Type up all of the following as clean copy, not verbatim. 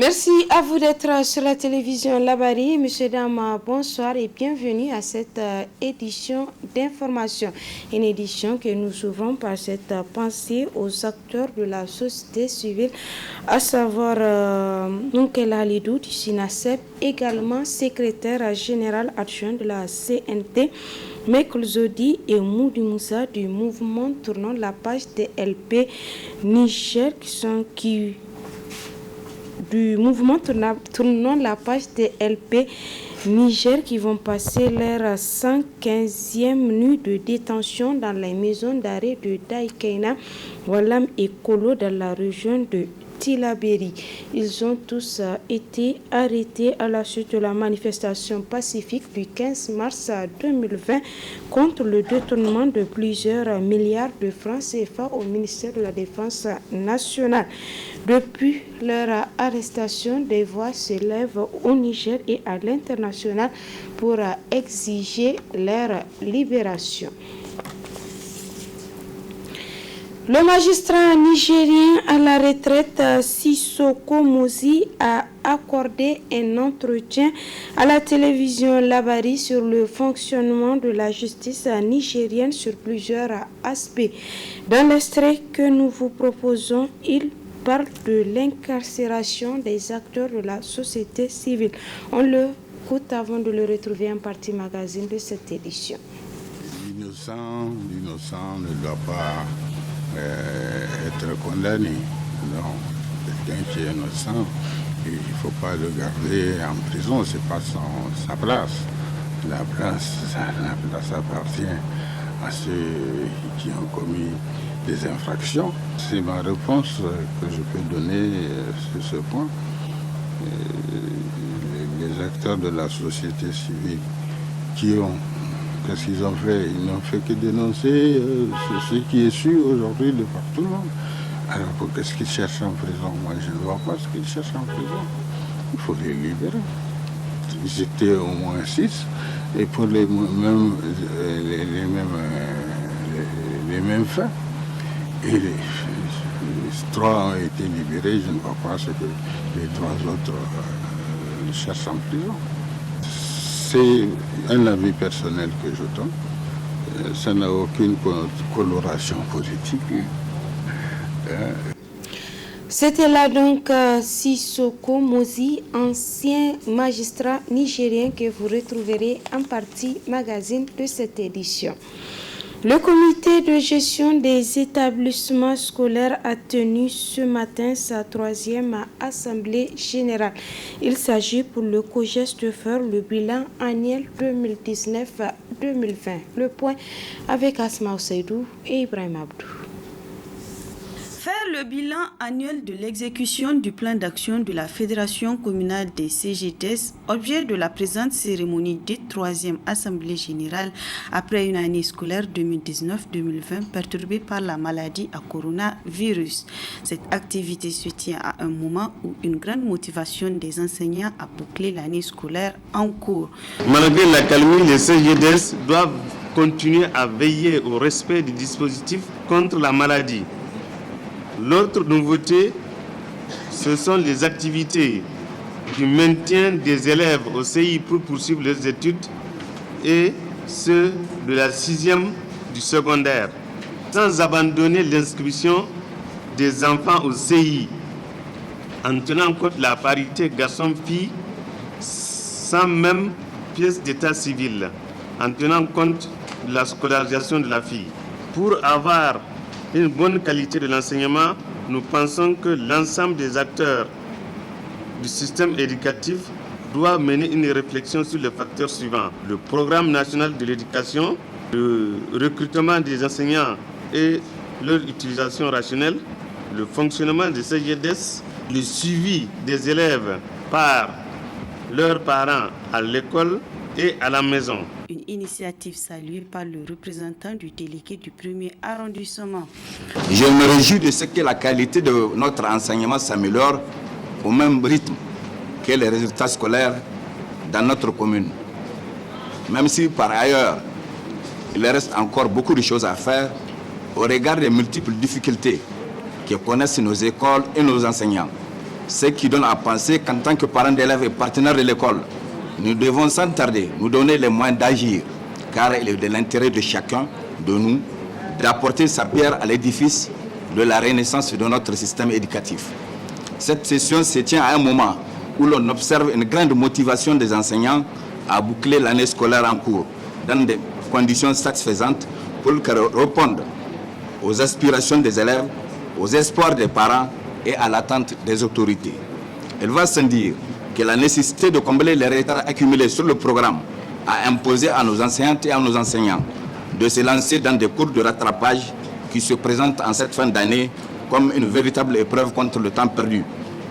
Merci à vous d'être sur la télévision Labari. Messieurs, dames, bonsoir et bienvenue à cette édition d'information. Une édition que nous ouvrons par cette pensée aux acteurs de la société civile, à savoir Nunkela Halidou du SINASEP, également secrétaire général adjoint de la CNT, Michael Zodi et Moudi Moussa du mouvement Tournons la page TLP Niger du mouvement Tournons la page TLP Niger qui vont passer leur 115e nuit de détention dans les maisons d'arrêt de Daïkeina, Walam et Kolo dans la région de Tilaberi. Ils ont tous été arrêtés à la suite de la manifestation pacifique du 15 mars 2020 contre le détournement de plusieurs milliards de francs CFA au ministère de la Défense nationale. Depuis leur arrestation, des voix s'élèvent au Niger et à l'international pour exiger leur libération. Le magistrat nigérien à la retraite Sissoko Moussi a accordé un entretien à la télévision Labari sur le fonctionnement de la justice nigérienne sur plusieurs aspects. Dans l'extrait que nous vous proposons, il parle de l'incarcération des acteurs de la société civile. On le écoute avant de le retrouver en partie magazine de cette édition. L'innocent ne doit pas être condamné. Non, quelqu'un qui est innocent, il ne faut pas le garder en prison, c'est pas sa place. La place appartient à ceux qui ont commis des infractions. C'est ma réponse que je peux donner sur ce point. Les acteurs de la société civile qu'est-ce qu'ils ont fait? Ils n'ont fait que dénoncer ce qui est su aujourd'hui de par tout le monde. Alors qu'est-ce qu'ils cherchent en prison? Moi je ne vois pas ce qu'ils cherchent en prison. Il faut les libérer. Ils étaient au moins 6 et pour les mêmes fins. Et les 3 ont été libérés, je ne vois pas ce que les 3 autres cherchent en prison. C'est un avis personnel que je donne. Ça n'a aucune coloration politique. C'était là donc Sissoko Moussi, ancien magistrat nigérien que vous retrouverez en partie magazine de cette édition. Le comité de gestion des établissements scolaires a tenu ce matin sa 3e assemblée générale. Il s'agit pour le COJES de faire le bilan annuel 2019-2020. Le point avec Asma Oseidou et Ibrahim Abdou. Faire le bilan annuel de l'exécution du plan d'action de la Fédération communale des CGTS, objet de la présente cérémonie de 3e Assemblée générale après une année scolaire 2019-2020 perturbée par la maladie à coronavirus. Cette activité se tient à un moment où une grande motivation des enseignants a bouclé l'année scolaire en cours. Malgré l'accalmie, les CGTS doivent continuer à veiller au respect des dispositifs contre la maladie. L'autre nouveauté, ce sont les activités du maintien des élèves au CI pour poursuivre leurs études et ceux de la 6e du secondaire, sans abandonner l'inscription des enfants au CI, en tenant compte de la parité garçon-fille, sans même pièce d'état civil, en tenant compte de la scolarisation de la fille. Pour avoir une bonne qualité de l'enseignement, nous pensons que l'ensemble des acteurs du système éducatif doit mener une réflexion sur les facteurs suivants. Le programme national de l'éducation, le recrutement des enseignants et leur utilisation rationnelle, le fonctionnement des CGTS, le suivi des élèves par leurs parents à l'école et à la maison. Une initiative saluée par le représentant du délégué du 1er arrondissement. Je me réjouis de ce que la qualité de notre enseignement s'améliore au même rythme que les résultats scolaires dans notre commune. Même si par ailleurs, il reste encore beaucoup de choses à faire au regard des multiples difficultés que connaissent nos écoles et nos enseignants. Ce qui donne à penser qu'en tant que parents d'élèves et partenaires de l'école, nous devons sans tarder nous donner les moyens d'agir, car il est de l'intérêt de chacun de nous d'apporter sa pierre à l'édifice de la renaissance de notre système éducatif. Cette session se tient à un moment où l'on observe une grande motivation des enseignants à boucler l'année scolaire en cours dans des conditions satisfaisantes pour qu'elle réponde aux aspirations des élèves, aux espoirs des parents et à l'attente des autorités. Il va sans dire que la nécessité de combler les retards accumulés sur le programme a imposé à nos enseignantes et à nos enseignants de se lancer dans des cours de rattrapage qui se présentent en cette fin d'année comme une véritable épreuve contre le temps perdu.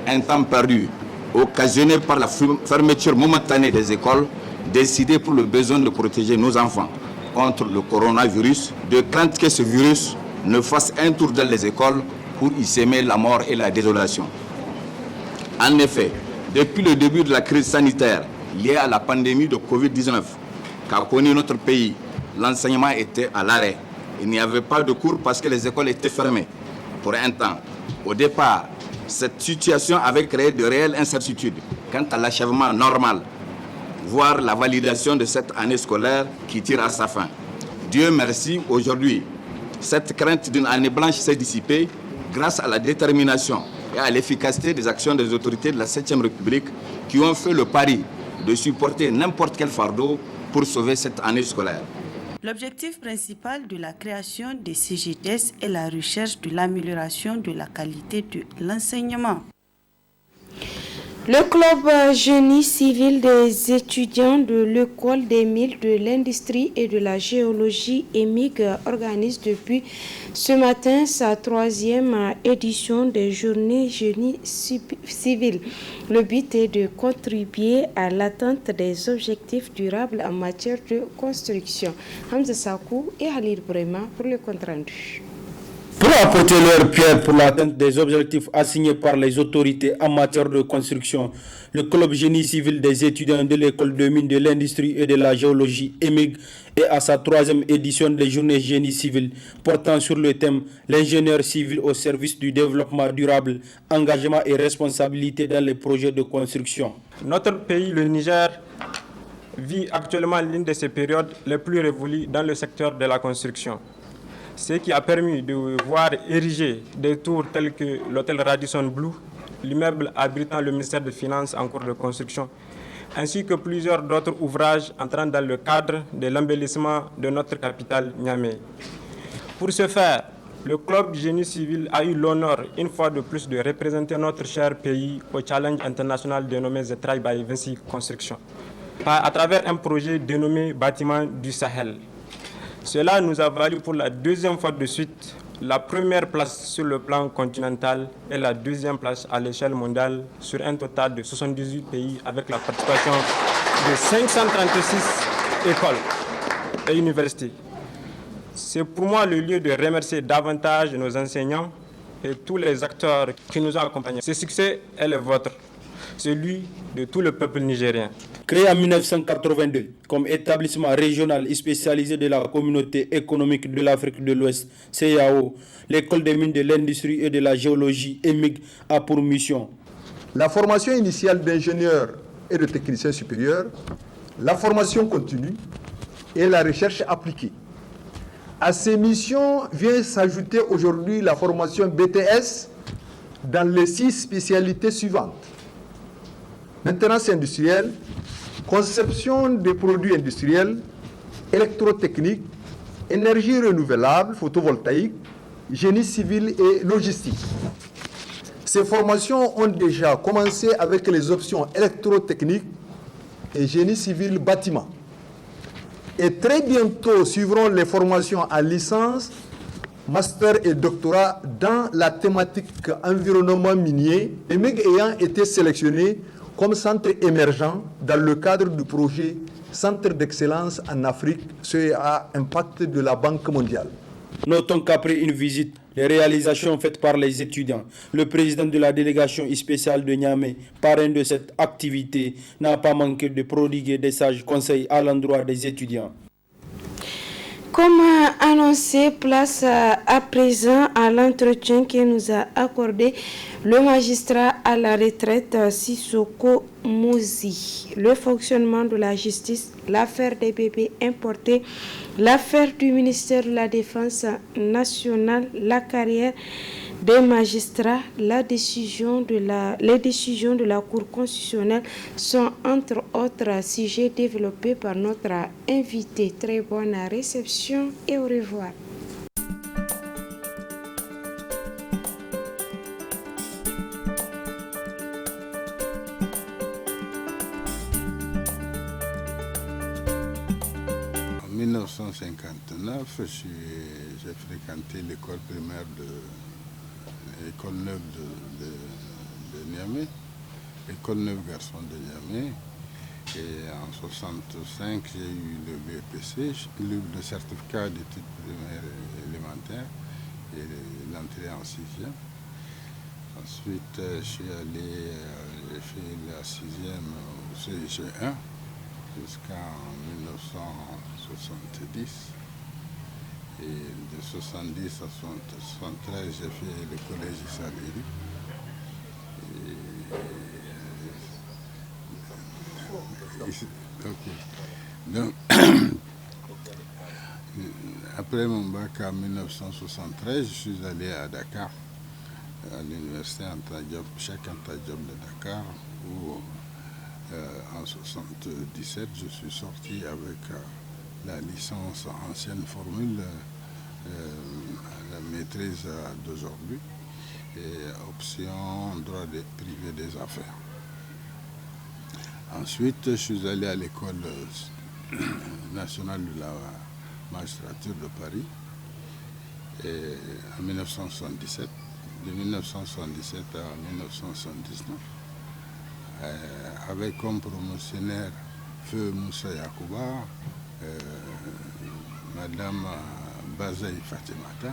Un temps perdu occasionné par la fermeture momentanée des écoles, décidée pour le besoin de protéger nos enfants contre le coronavirus, de crainte que ce virus ne fasse un tour dans les écoles pour y semer la mort et la désolation. En effet, depuis le début de la crise sanitaire liée à la pandémie de Covid-19 qu'a connu notre pays, l'enseignement était à l'arrêt. Il n'y avait pas de cours parce que les écoles étaient fermées pour un temps. Au départ, cette situation avait créé de réelles incertitudes quant à l'achèvement normal, voire la validation de cette année scolaire qui tire à sa fin. Dieu merci, aujourd'hui, cette crainte d'une année blanche s'est dissipée grâce à la détermination et à l'efficacité des actions des autorités de la 7e République qui ont fait le pari de supporter n'importe quel fardeau pour sauver cette année scolaire. L'objectif principal de la création des CGTS est la recherche de l'amélioration de la qualité de l'enseignement. Le club génie civil des étudiants de l'école des mines, de l'industrie et de la géologie EMIG organise depuis ce matin sa 3e édition des journées génie civil. Le but est de contribuer à l'atteinte des objectifs durables en matière de construction. Hamza Sakou et Halil Brema pour le compte rendu. Pour apporter leur pierre pour l'atteinte des objectifs assignés par les autorités en matière de construction, le club génie civil des étudiants de l'école de mines, de l'industrie et de la géologie EMIG est à sa 3e édition des journées génie civil portant sur le thème « L'ingénieur civil au service du développement durable, engagement et responsabilité dans les projets de construction ». Notre pays, le Niger, vit actuellement l'une de ces périodes les plus révolues dans le secteur de la construction. Ce qui a permis de voir ériger des tours tels que l'hôtel Radisson Blu, l'immeuble abritant le ministère des Finances en cours de construction, ainsi que plusieurs d'autres ouvrages entrant dans le cadre de l'embellissement de notre capitale Niamey. Pour ce faire, le club génie civil a eu l'honneur, une fois de plus, de représenter notre cher pays au challenge international dénommé The Try by Vinci Construction, à travers un projet dénommé Bâtiment du Sahel. Cela nous a valu pour la 2e fois de suite la première place sur le plan continental et la 2e place à l'échelle mondiale sur un total de 78 pays avec la participation de 536 écoles et universités. C'est pour moi le lieu de remercier davantage nos enseignants et tous les acteurs qui nous ont accompagnés. Ce succès est le vôtre, celui de tout le peuple nigérien. Créé en 1982 comme établissement régional et spécialisé de la communauté économique de l'Afrique de l'Ouest, CEAO, l'école des mines, de l'industrie et de la géologie EMIG a pour mission la formation initiale d'ingénieurs et de techniciens supérieurs, la formation continue et la recherche appliquée. À ces missions vient s'ajouter aujourd'hui la formation BTS dans les 6 spécialités suivantes. Maintenance industrielle, conception des produits industriels, électrotechnique, énergie renouvelable, photovoltaïque, génie civil et logistique. Ces formations ont déjà commencé avec les options électrotechnique et génie civil bâtiment. Et très bientôt suivront les formations à licence, master et doctorat dans la thématique environnement minier, EMIG ayant été sélectionné comme centre émergent dans le cadre du projet Centre d'excellence en Afrique, CEA Impact de la Banque mondiale. Notons qu'après une visite, les réalisations faites par les étudiants, le président de la délégation spéciale de Niamey, parrain de cette activité, n'a pas manqué de prodiguer des sages conseils à l'endroit des étudiants. Comme annoncé, place à présent à l'entretien que nous a accordé le magistrat à la retraite Sissoko Mozi. Le fonctionnement de la justice, l'affaire des bébés importés, l'affaire du ministère de la Défense nationale, la carrière des magistrats, les décisions de la Cour constitutionnelle sont entre autres sujets développés par notre invité. Très bonne réception et au revoir. En 1959, j'ai fréquenté l'école primaire l'école neuve de Niamey, l'école neuve garçon de Niamey. Et en 1965, j'ai eu le BPC, le certificat d'études primaires élémentaires et l'entrée en 6e. Ensuite, j'ai fait la 6e au CIG1 jusqu'en 1970. Et de 70 à 73, j'ai fait le collège Issa-Beri. Donc, après mon bac en 1973, je suis allé à Dakar, à l'université Cheikh Anta Diop de Dakar, où en 1977, je suis sorti avec la licence ancienne formule, la maîtrise d'aujourd'hui, et option droit privé des affaires. Ensuite, je suis allé à l'école nationale de la magistrature de Paris en 1977, de 1977 à 1979, avec comme promotionnaire Feu Moussa Yakouba, Madame Bazaï Fatimata,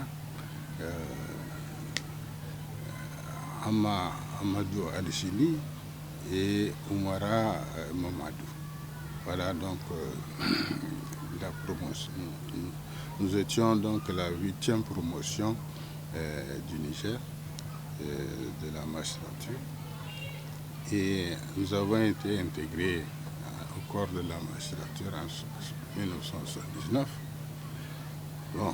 Amadou Alissili et Oumara Mamadou. Voilà donc la promotion. Nous étions donc la 8e promotion du Niger, de la magistrature. Et nous avons été intégrés au corps de la magistrature en 1979. Bon,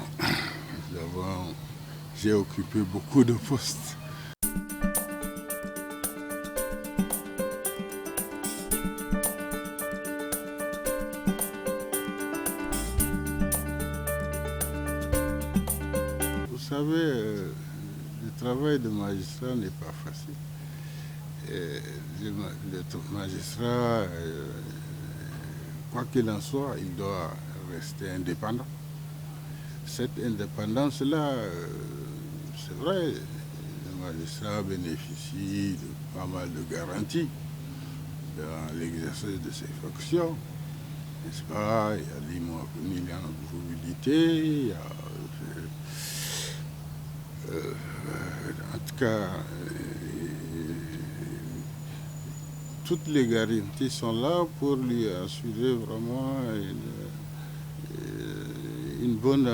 j'ai occupé beaucoup de postes. Vous savez, le travail de magistrat n'est pas facile. Le magistrat, quoi qu'il en soit, il doit rester indépendant. Cette indépendance-là, c'est vrai, le magistrat bénéficie de pas mal de garanties dans l'exercice de ses fonctions, n'est-ce pas? Il y a l'inamovibilité, il y a... en tout cas, toutes les garanties sont là pour lui assurer vraiment une bonne,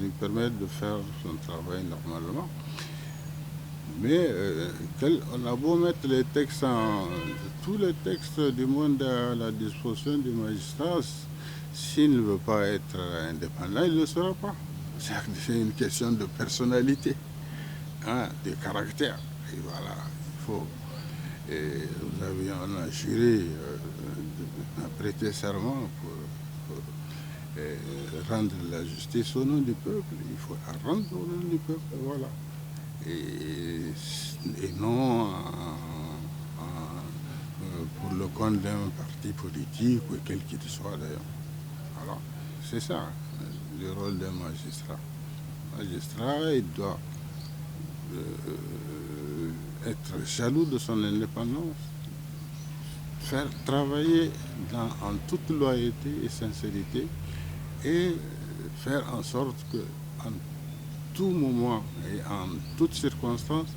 lui permettre de faire son travail normalement. Mais on a beau mettre les textes, tous les textes du monde à la disposition du magistrat, s'il ne veut pas être indépendant, il ne le sera pas. C'est une question de personnalité, hein, de caractère. Et voilà, il faut. Et on a juré à prêter serment pour rendre la justice au nom du peuple. Il faut la rendre au nom du peuple, voilà. Et non pour le compte d'un parti politique ou quel qu'il soit d'ailleurs. Alors, c'est ça le rôle d'un magistrat. Le magistrat, il doit être jaloux de son indépendance, faire travailler en toute loyauté et sincérité et faire en sorte qu'en tout moment et en toutes circonstances,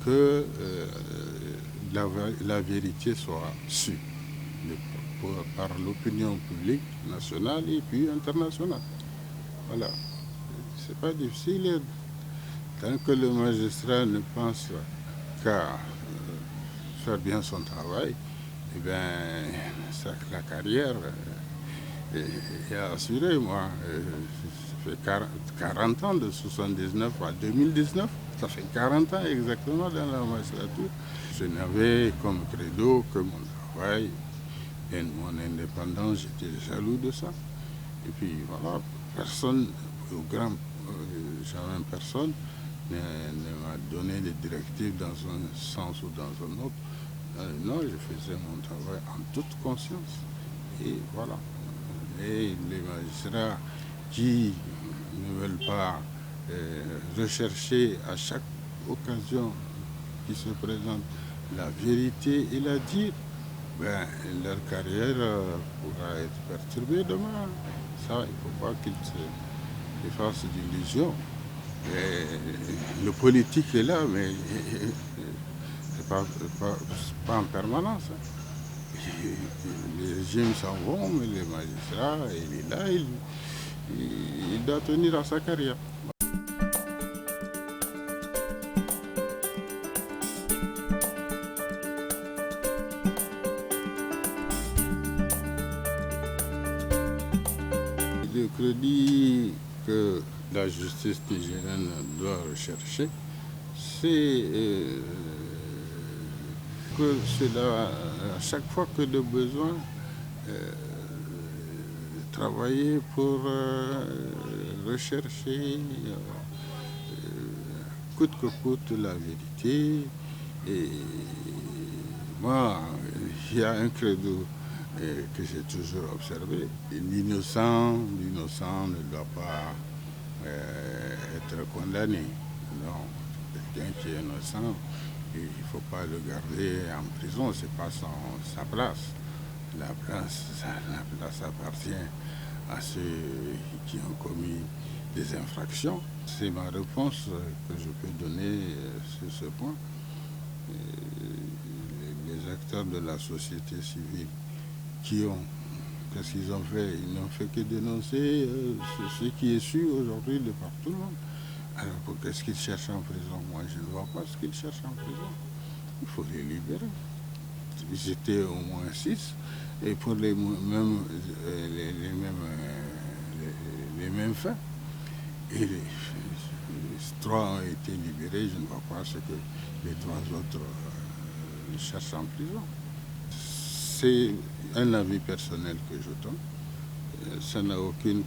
que la vérité soit sue par l'opinion publique nationale et puis internationale. Voilà. C'est pas difficile. Tant que le magistrat ne pense qu'à faire bien son travail, eh bien, la carrière est assurée. Moi, ça fait 40 ans, de 79 à 2019. Ça fait 40 ans exactement dans la magistrature. Je n'avais comme credo que mon travail et mon indépendance, j'étais jaloux de ça. Et puis voilà, personne, au grand jamais personne, ne m'a donné des directives dans un sens ou dans un autre. Non, je faisais mon travail en toute conscience. Et voilà. Et les magistrats qui ne veulent pas rechercher à chaque occasion qui se présente la vérité et la dire, ben, leur carrière pourra être perturbée demain. Ça, il ne faut pas qu'ils se fassent d'illusions. Le politique est là, mais c'est pas en permanence. Les régimes s'en vont, mais les magistrats, il est là, il doit tenir à sa carrière. Le crédit que la justice nigérienne doit rechercher, c'est que cela, à chaque fois que de besoin, travailler pour rechercher coûte que coûte la vérité. Et moi, il y a un credo que j'ai toujours observé. L'innocent ne doit pas être condamné. Non, quelqu'un qui est innocent, il ne faut pas le garder en prison, ce n'est pas sa place. La place appartient à ceux qui ont commis des infractions. C'est ma réponse que je peux donner sur ce point. Les acteurs de la société civile qu'est-ce qu'ils ont fait? Ils n'ont fait que dénoncer ce qui est su aujourd'hui de par tout le monde. Alors qu'est-ce qu'ils cherchent en prison? Moi, je ne vois pas ce qu'ils cherchent en prison. Il faut les libérer. Ils étaient au moins 6, et pour les mêmes fins. Et les 3 ont été libérés, je ne vois pas ce que les 3 autres cherchent en prison. C'est un avis personnel que je donne. Ça n'a aucune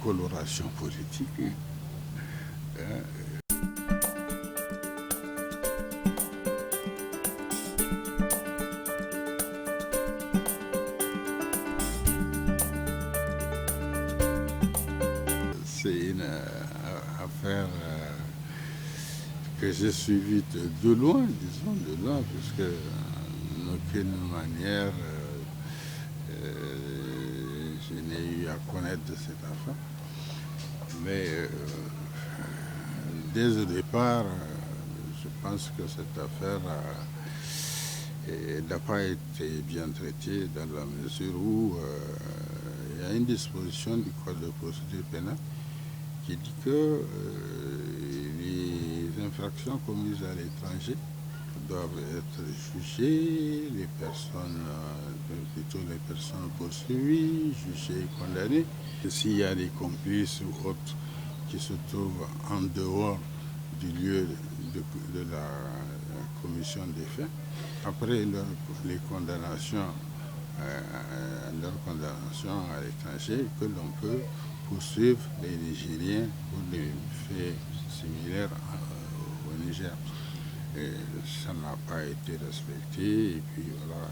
coloration politique. C'est une affaire que j'ai suivie de loin, disons de loin, puisque en aucune manière je n'ai eu à connaître de cette affaire. Mais dès le départ, je pense que cette affaire n'a pas été bien traitée dans la mesure où il y a une disposition du Code de procédure pénale qui dit que les infractions commises à l'étranger doivent être jugées, plutôt les personnes poursuivies, jugées et condamnées. Et s'il y a des complices ou autres qui se trouvent en dehors du lieu de la commission des faits, après les condamnations, leur condamnation à l'étranger, que l'on peut poursuivre les Nigériens pour des faits similaires au Niger. Et ça n'a pas été respecté, et puis voilà.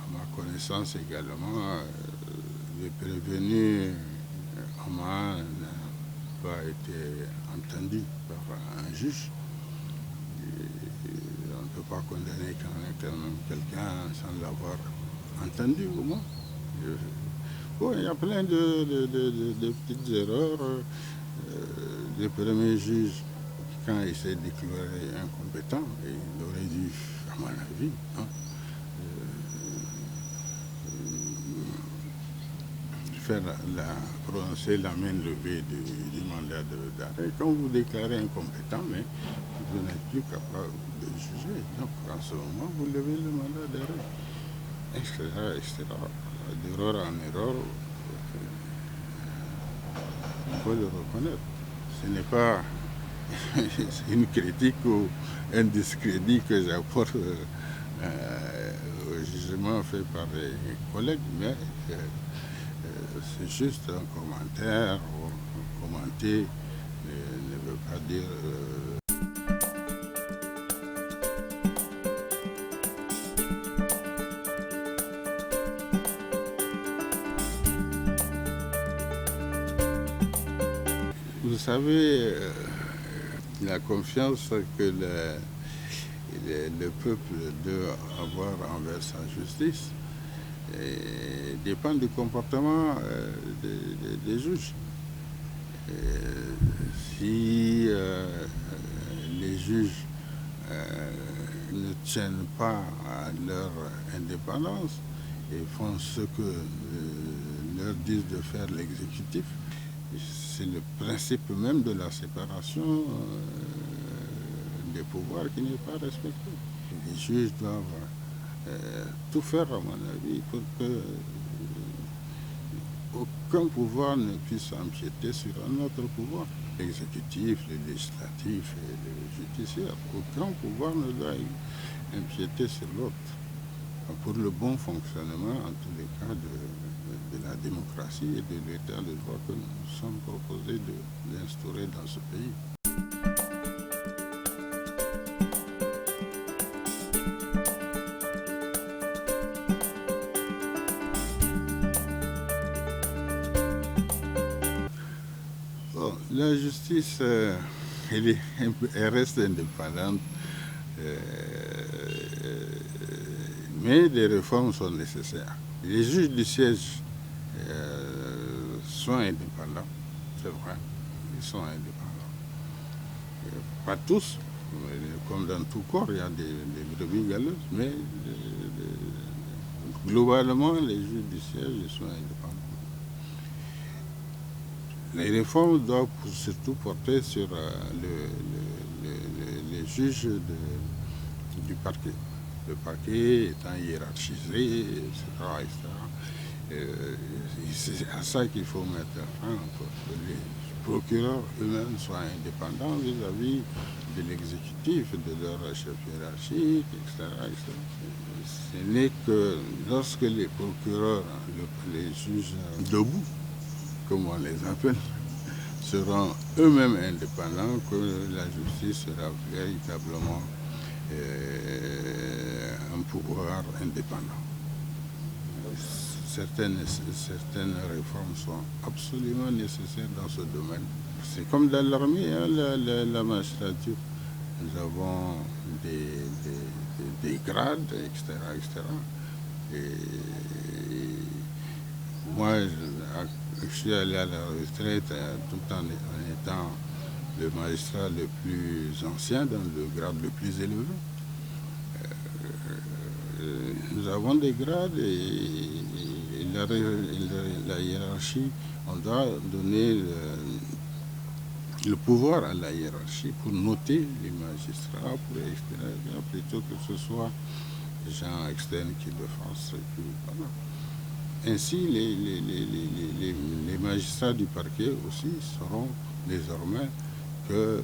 À ma connaissance également, le prévenu Oman n'a pas été entendu par un juge. On ne peut pas condamner quand même quelqu'un sans l'avoir entendu au moins. Bon, il y a plein de petites erreurs. Le premier juge, quand il s'est déclaré incompétent, il aurait dû, à mon avis, prononcer la main levée du mandat d'arrêt. Quand vous déclarez incompétent, mais vous n'êtes plus capable de juger. Donc, en ce moment, vous levez le mandat d'arrêt, etc., etc. D'erreur en erreur, il faut le reconnaître. Ce n'est pas une critique ou un discrédit que j'apporte au jugement fait par les collègues, mais c'est juste un commentaire. Commenter ne veut pas dire... Vous savez, la confiance que le peuple doit avoir envers sa justice dépend du comportement des juges. Si les juges ne tiennent pas à leur indépendance et font ce que leur disent de faire l'exécutif, c'est le principe même de la séparation des pouvoirs qui n'est pas respecté. Les juges doivent tout faire, à mon avis, pour que aucun pouvoir ne puisse empiéter sur un autre pouvoir. L'exécutif, le législatif et le judiciaire, aucun pouvoir ne doit empiéter sur l'autre. Pour le bon fonctionnement, en tous les cas, de la démocratie et de l'état de droit que nous sommes proposés d'instaurer dans ce pays. Bon, la justice, elle reste indépendante. Mais des réformes sont nécessaires. Les juges du siège sont indépendants, c'est vrai, ils sont indépendants. Pas tous, comme dans tout corps, il y a des brebis galeuses, mais globalement, les juges du siège sont indépendants. Les réformes doivent surtout porter sur les juges du parquet. Le parquet étant hiérarchisé, etc. C'est à ça qu'il faut mettre fin, pour que les procureurs eux-mêmes soient indépendants vis-à-vis de l'exécutif, de leur chef hiérarchique, etc. Ce n'est que lorsque les procureurs, les juges debout, comme on les appelle, seront eux-mêmes indépendants que la justice sera véritablement un pouvoir indépendant. Certaines réformes sont absolument nécessaires dans ce domaine. C'est comme dans l'armée, hein, la magistrature. Nous avons des grades, etc., etc. Et moi, je suis allé à la retraite tout en étant le magistrat le plus ancien, dans le grade le plus élevé. Nous avons des grades et la hiérarchie, on doit donner le pouvoir à la hiérarchie pour noter les magistrats, plutôt que ce soit des gens externes qui le fassent. Voilà. Ainsi, les magistrats du parquet aussi seront désormais que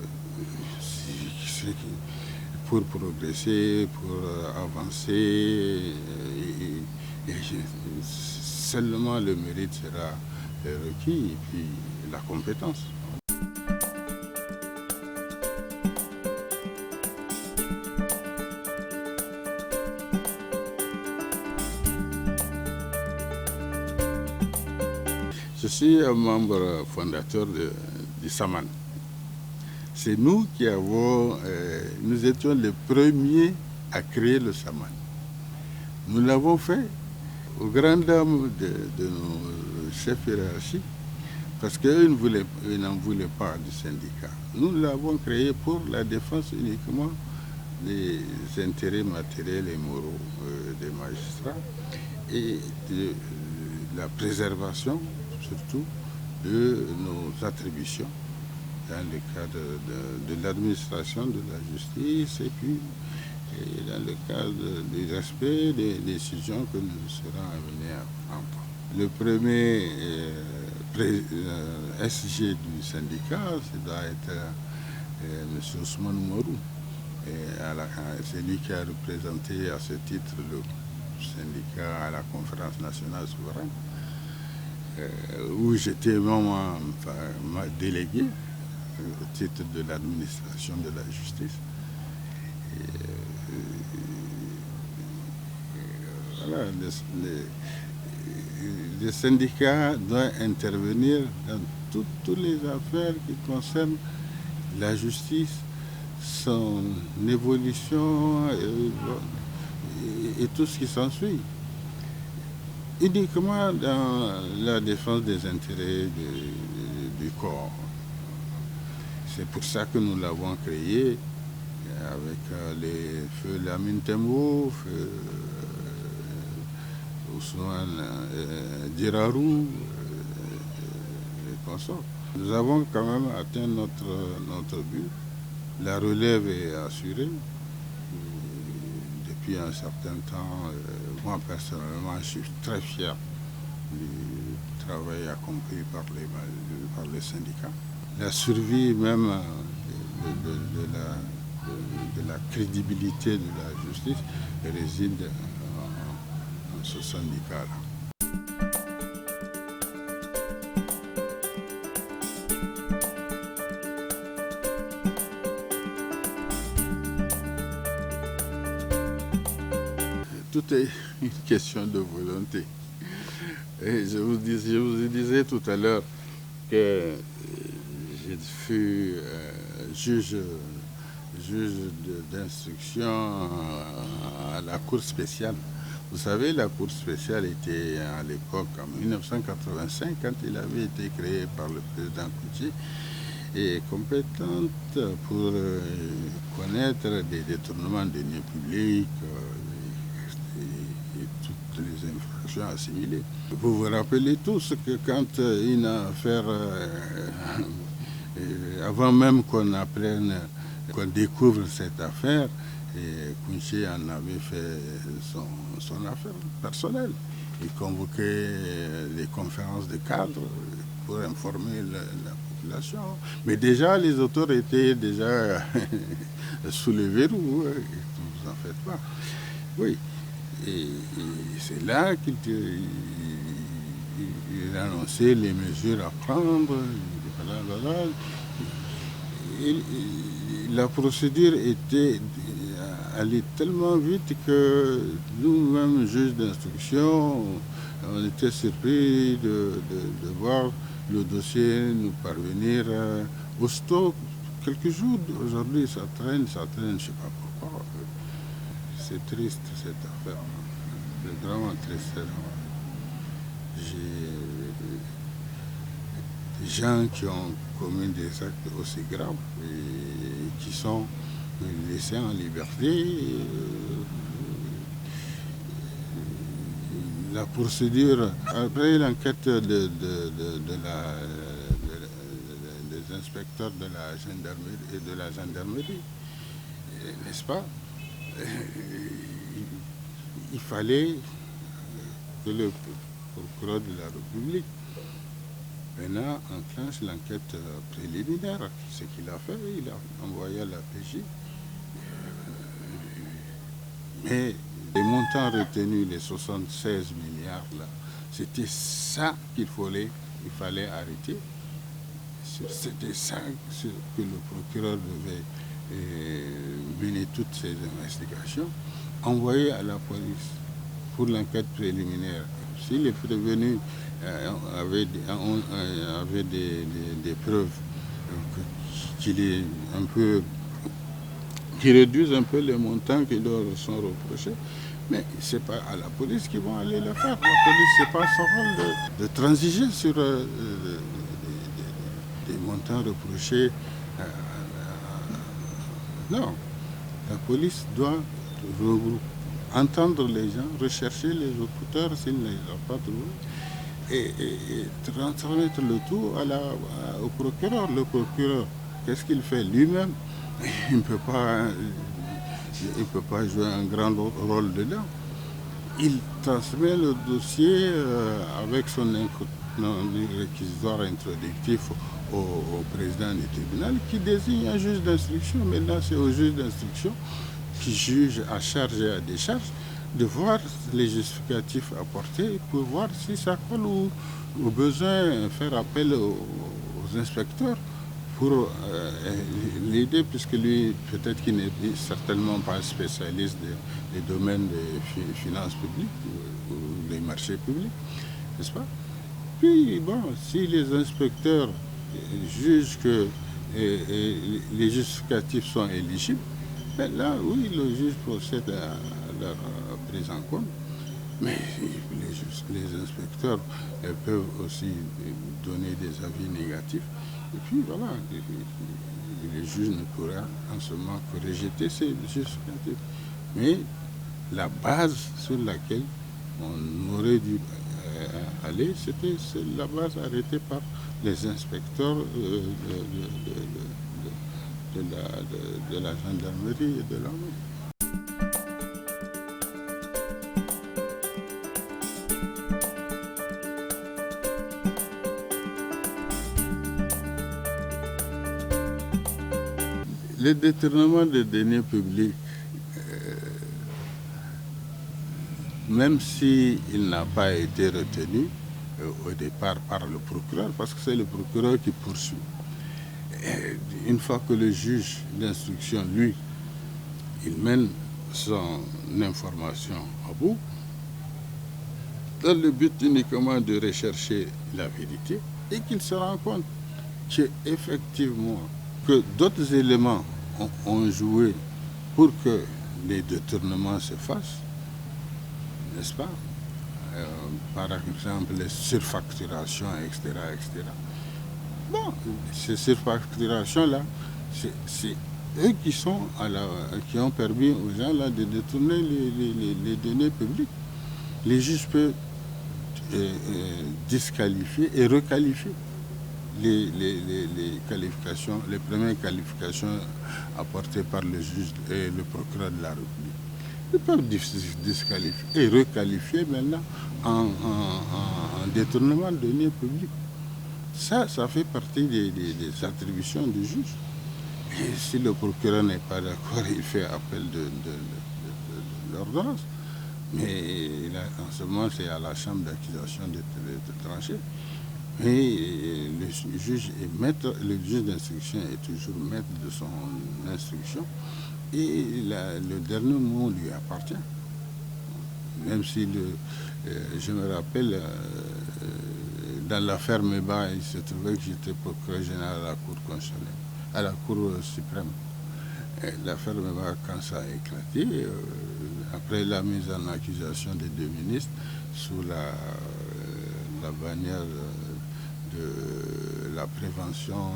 pour progresser, pour avancer, et seulement le mérite sera requis et puis la compétence. Je suis un membre fondateur du Saman. C'est nous qui nous étions les premiers à créer le Saman. Nous l'avons fait aux grandes dames de nos chefs hiérarchiques parce qu'eux n'en voulaient pas du syndicat. Nous l'avons créé pour la défense uniquement des intérêts matériels et moraux des magistrats et de la préservation surtout de nos attributions dans le cadre de l'administration de la justice et puis dans le cadre du respect des décisions que nous serons amenés à prendre. Le premier SG du syndicat, ça doit être M. Ousmane Mourou. C'est lui qui a représenté à ce titre le syndicat à la conférence nationale souveraine, où j'étais moi délégué au titre de l'administration de la justice. Voilà, le syndicat doit intervenir dans toutes les affaires qui concernent la justice, son évolution et tout ce qui s'ensuit. Uniquement dans la défense des intérêts du corps. C'est pour ça que nous l'avons créé avec les feux Lamine Tembo, feu Ousmane Dirarou et consorts. Nous avons quand même atteint notre but. La relève est assurée. Depuis un certain temps, moi personnellement, je suis très fier du travail accompli par les syndicats. La survie même de la crédibilité de la justice réside en ce syndicat-là. Tout est une question de volonté. Et je vous disais tout à l'heure que j'ai fui juge d'instruction à la Cour spéciale. Vous savez, la Cour spéciale était à l'époque, en 1985, quand il avait été créé par le président Koutié, et compétente pour connaître des détournements de deniers publics, et toutes les infractions assimilées. Vous vous rappelez tous que quand une affaire, avant même qu'on apprenne, qu'on découvre cette affaire, Kounché en avait fait son affaire personnelle. Il convoquait les conférences de cadres pour informer la population. Mais déjà, les auteurs étaient déjà sous le verrou, ne vous en faites pas. Oui. Et c'est là qu'il annonçait les mesures à prendre. La procédure allait tellement vite que nous-mêmes, juges d'instruction, on était surpris de voir le dossier nous parvenir aussitôt quelques jours. Aujourd'hui, ça traîne, je ne sais pas pourquoi. C'est triste cette affaire, c'est vraiment triste. J'ai des gens qui ont commis des actes aussi graves et qui sont laissés en liberté. La procédure, après l'enquête des inspecteurs de la gendarmerie et de la gendarmerie, n'est-ce pas? Il fallait que le procureur de la République maintenant enclenche l'enquête préliminaire. Ce qu'il a fait, il a envoyé à la PJ. Mais les montants retenus, les 76 milliards, là, c'était ça qu'il fallait arrêter. C'était ça que le procureur devait mener toutes ces investigations, envoyer à la police pour l'enquête préliminaire. Si les prévenus avaient des preuves qui réduisent un peu les montants qui leur sont reprochés, mais ce n'est pas à la police qu'ils vont aller le faire. La police, ce n'est pas son rôle de transiger sur des montants reprochés. Non, la police doit entendre les gens, rechercher les auteurs s'ils ne les ont pas trouvés, et transmettre le tout au procureur. Le procureur, qu'est-ce qu'il fait lui-même? Il ne peut pas jouer un grand rôle dedans. Il transmet le dossier avec son réquisitoire introductif au président du tribunal qui désigne un juge d'instruction. Maintenant, c'est au juge d'instruction qui juge à charge et à décharge de voir les justificatifs apportés pour voir si ça colle ou au besoin faire appel aux inspecteurs pour l'aider, puisque lui, peut-être qu'il n'est certainement pas spécialiste des domaines des finances publiques ou des marchés publics, n'est-ce pas? Puis, bon, si les inspecteurs jugent que les justificatifs sont éligibles, ben là, oui, le juge procède à leur prise en compte. Mais les inspecteurs peuvent aussi donner des avis négatifs. Et puis voilà, les juges ne pourraient en ce moment que rejeter ces justificatifs. Mais la base sur laquelle on aurait dû aller, c'était la base arrêtée par les inspecteurs de la gendarmerie et de l'armée. Le détournement des deniers publics, même s'il n'a pas été retenu au départ par le procureur, parce que c'est le procureur qui poursuit. Une fois que le juge d'instruction, lui, il mène son information à bout, dans le but uniquement de rechercher la vérité, et qu'il se rend compte qu'effectivement, que d'autres éléments ont joué pour que les détournements se fassent, n'est-ce pas? Par exemple, les surfacturations, etc., etc. Bon, ces surfacturations-là, c'est eux qui ont permis aux gens là, de détourner les données publiques. Les juges peuvent disqualifier et requalifier les qualifications, les premières qualifications apportées par le juge et le procureur de la République. Ils peuvent disqualifier et requalifier maintenant en détournement de deniers publics. Ça fait partie des attributions du juge. Et si le procureur n'est pas d'accord, il fait appel de l'ordonnance. Mais en ce moment, c'est à la chambre d'accusation de trancher. Et le juge d'instruction est toujours maître de son instruction et le dernier mot lui appartient. Même si je me rappelle, dans l'affaire Meba, il se trouvait que j'étais procureur général à la Cour constitutionnelle, à la Cour suprême. L'affaire Meba, quand ça a éclaté, après la mise en accusation des deux ministres, sous la bannière de la prévention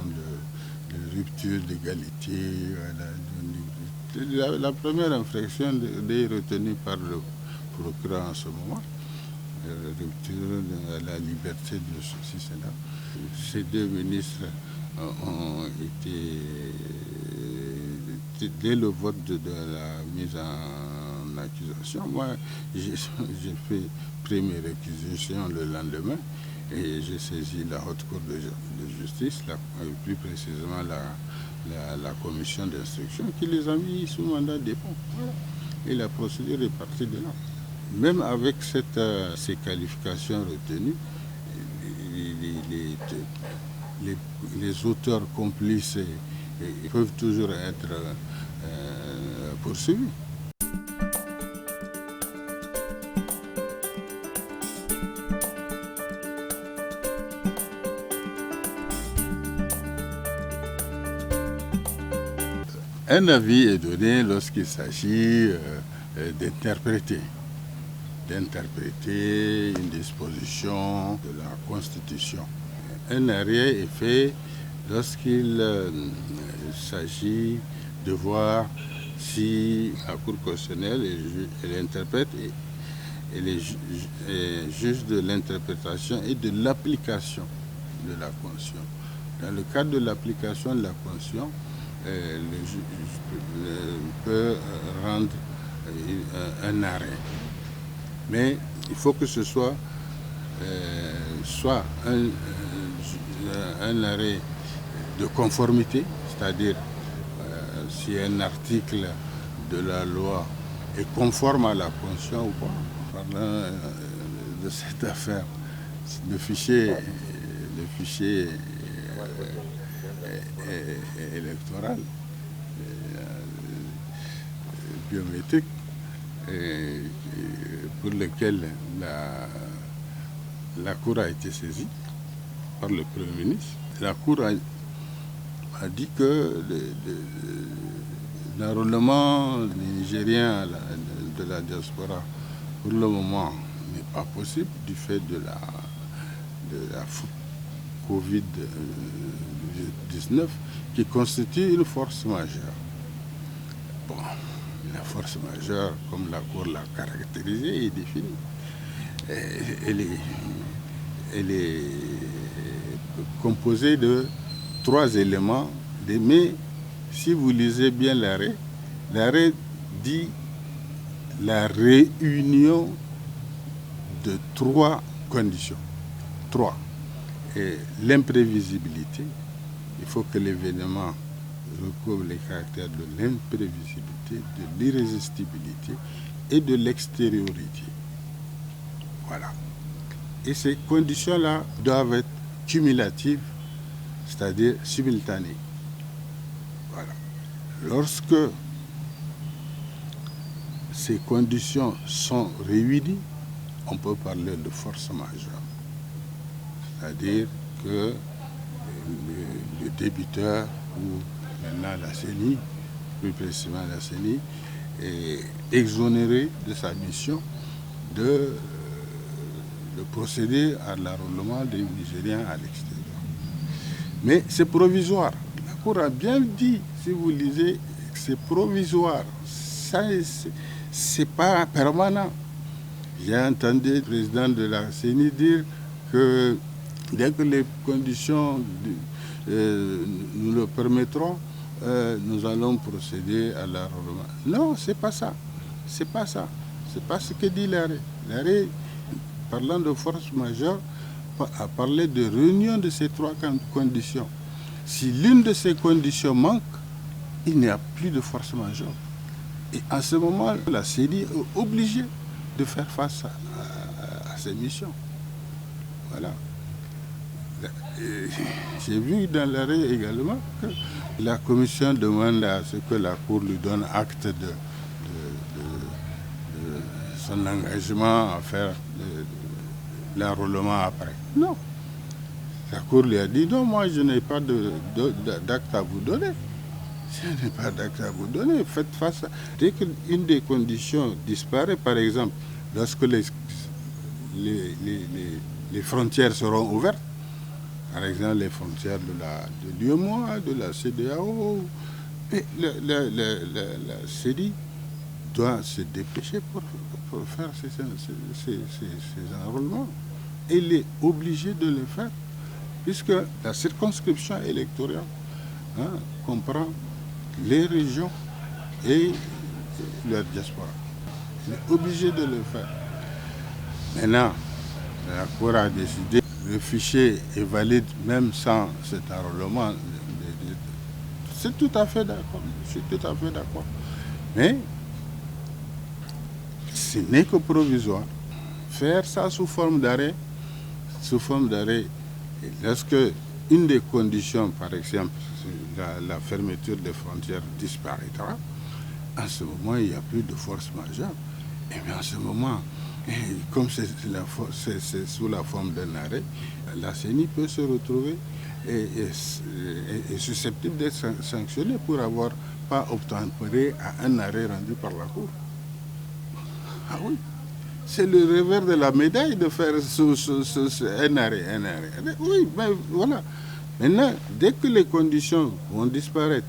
de rupture d'égalité, la première infraction est retenue par le procureur en ce moment, rupture de la liberté de ceci, cela. Ces deux ministres ont été, dès le vote de la mise en accusation, moi j'ai fait pris mes réquisitions le lendemain et j'ai saisi la Haute Cour de justice, plus précisément la commission d'instruction, qui les a mis sous mandat de dépôt. Voilà. Et la procédure est partie de là. Même avec ces qualifications retenues, les auteurs complices peuvent toujours être poursuivis. Un avis est donné lorsqu'il s'agit d'interpréter une disposition de la Constitution. Un arrêt est fait lorsqu'il s'agit de voir si la Cour constitutionnelle et l'interprète Elle est juge de l'interprétation et de l'application de la Constitution. Dans le cadre de l'application de la Constitution, le juge peut rendre un arrêt. Mais il faut que ce soit un arrêt de conformité, c'est-à-dire si un article de la loi est conforme à la Constitution ou pas. Parlant de cette affaire, le fichier électoral biométrique pour lequel la Cour a été saisie par le Premier ministre. La Cour a dit que l'enrôlement des Nigériens de la diaspora pour le moment n'est pas possible du fait de la Covid-19 qui constitue une force majeure. Bon, la force majeure, comme la Cour l'a caractérisée, est définie. Elle est composée de 3 éléments, mais si vous lisez bien l'arrêt dit la réunion de 3 conditions. 3. Et l'imprévisibilité, il faut que l'événement recouvre les caractères de l'imprévisibilité, de l'irrésistibilité et de l'extériorité. Voilà. Et ces conditions-là doivent être cumulatives, c'est-à-dire simultanées. Voilà. Lorsque ces conditions sont réunies, on peut parler de force majeure. C'est-à-dire que le débiteur, ou maintenant la CENI, plus précisément la CENI, est exonéré de sa mission de procéder à l'enrôlement des Nigériens à l'extérieur. Mais c'est provisoire. La Cour a bien dit, si vous lisez, que c'est provisoire. Ça, c'est pas permanent. J'ai entendu le président de la CENI dire que dès que les conditions nous le permettront, nous allons procéder à l'enrôlement. Non, c'est pas ça. C'est pas ça. C'est pas ce que dit l'arrêt. L'arrêt, parlant de force majeure, a parlé de réunion de ces 3 conditions. Si l'une de ces conditions manque, il n'y a plus de force majeure. Et en ce moment, la CENI est obligée de faire face à ces missions. Voilà. J'ai vu dans l'arrêt également que la Commission demande à ce que la Cour lui donne acte de son engagement à faire l'enrôlement après. Non. La Cour lui a dit, non, moi je n'ai pas d'acte à vous donner. Je n'ai pas d'acte à vous donner. Faites face à... Dès qu'une des conditions disparaît, par exemple, lorsque les frontières seront ouvertes, par exemple les frontières de l'UEMOA, de la CEDEAO, la CENI doit se dépêcher pour faire ces enrôlements. Elle est obligée de le faire, puisque la circonscription électorale comprend les régions et leur diaspora. Elle est obligée de le faire. Maintenant, la Cour a décidé que le fichier est valide même sans cet enrôlement. C'est tout à fait d'accord. Je suis tout à fait d'accord. Mais ce n'est que provisoire. Faire ça sous forme d'arrêt, et lorsque une des conditions, par exemple, la fermeture des frontières disparaîtra, en ce moment, il n'y a plus de force majeure. Et bien en ce moment, comme c'est sous la forme d'un arrêt, la CENI peut se retrouver est susceptible d'être sanctionnée pour avoir pas obtempéré à un arrêt rendu par la Cour. Ah oui, c'est le revers de la médaille de faire un arrêt. Oui, mais voilà. Maintenant, dès que les conditions vont disparaître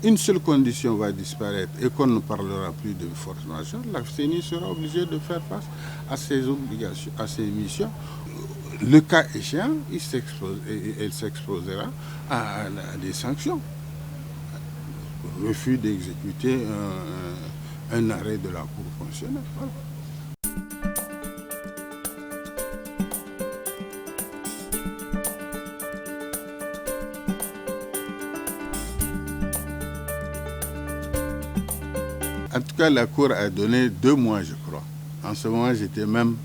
une seule condition va disparaître et qu'on ne parlera plus de force majeure, la CENI sera obligée de faire face à ses obligations, à ses missions. Le cas échéant, elle s'exposera à des sanctions. Refus d'exécuter un arrêt de la Cour constitutionnelle. Voilà. En tout cas, la Cour a donné 2 mois, je crois. En ce moment, j'étais même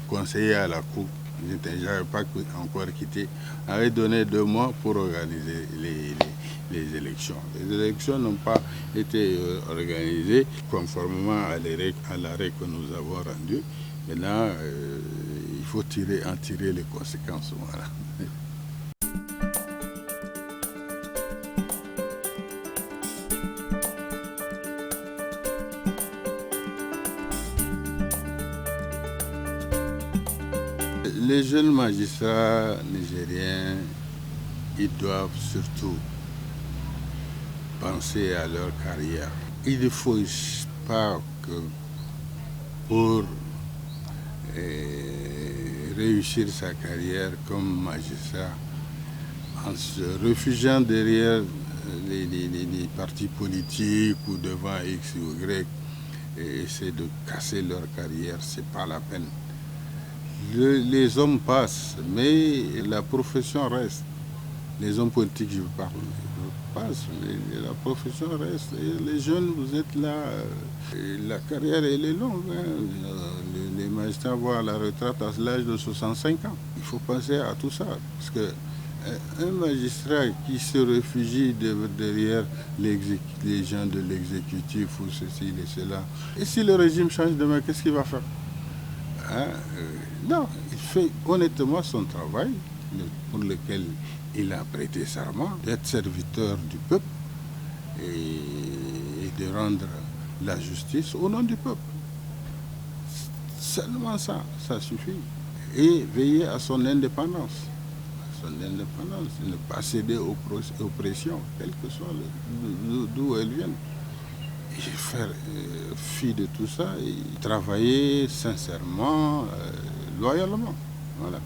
conseiller à la Cour. Je n'avais pas encore quitté. On avait donné 2 mois pour organiser les élections. Les élections n'ont pas été organisées conformément à l'arrêt que nous avons rendu. Maintenant, il faut en tirer les conséquences. Voilà. Les jeunes magistrats nigériens, ils doivent surtout penser à leur carrière. Il ne faut pas que pour réussir sa carrière comme magistrat, en se réfugiant derrière les partis politiques ou devant X ou Y, et essayer de casser leur carrière, ce n'est pas la peine. Les hommes passent, mais la profession reste. Les hommes politiques, je parle, passent, mais la profession reste. Et les jeunes, vous êtes là, la carrière, elle est longue. Hein. Les magistrats vont à la retraite à l'âge de 65 ans. Il faut penser à tout ça, parce que un magistrat qui se réfugie derrière les gens de l'exécutif ou ceci et cela, et si le régime change demain, qu'est-ce qu'il va faire? Non, il fait honnêtement son travail pour lequel il a prêté serment d'être serviteur du peuple et de rendre la justice au nom du peuple. Seulement ça suffit. Et veiller à son indépendance. Ne pas céder aux pressions, quelles que soient d'où elles viennent. Et faire fi de tout ça et travailler sincèrement, loyalement. Voilà.